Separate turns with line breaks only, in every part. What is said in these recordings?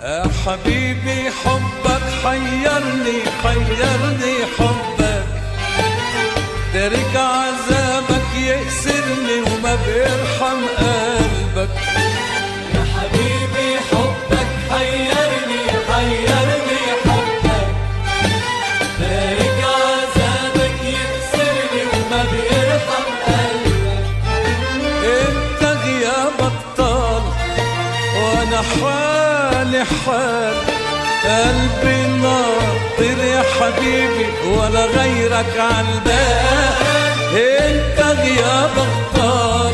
يا حبيبي حبك حيرني حيرني حبك، تارك عذابك يأسرني وما بيرحم قلبك.
يا حبيبي حبك حيرني حيرني حبك، تارك عذابك يأسرني وما بيرحم قلبك.
انت غيابك طال وانا حالي حال، قلبي ناطر يا حبيبي ولا غيرك عالبال. انت غيابك طال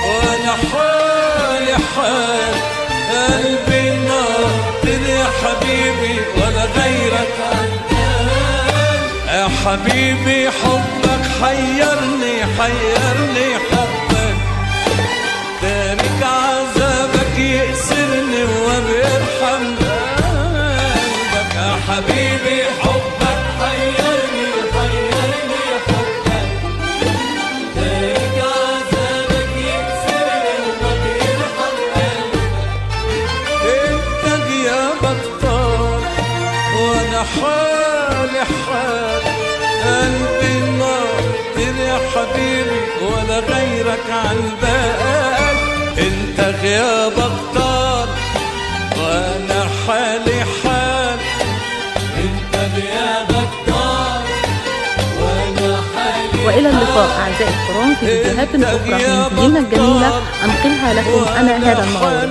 وانا حالي حال، قلبي ناطر يا حبيبي ولا غيرك عالبال. يا حبيبي حبك حيرني حيرني حبك، تارك عذابك يأسرني وما بيرحم قلبك. يا حبيبي
حبك حيرني حيرني حبك، تارك عذابك يكسرني وما بيرحم قلبك.
انت غيابك طال وانا حالي حال، قلبي ناطر يا حبيبي ولا غيرك عالبال. انت غيابك طال وانا حالي حال،
انت غيابك طال وانا حالي.
وإلى اللقاء أعزائي الكرام في فيديوهات أخرى من فيديوهاتنا الجميلة أنقلها لكم أنا هالة المغاوري.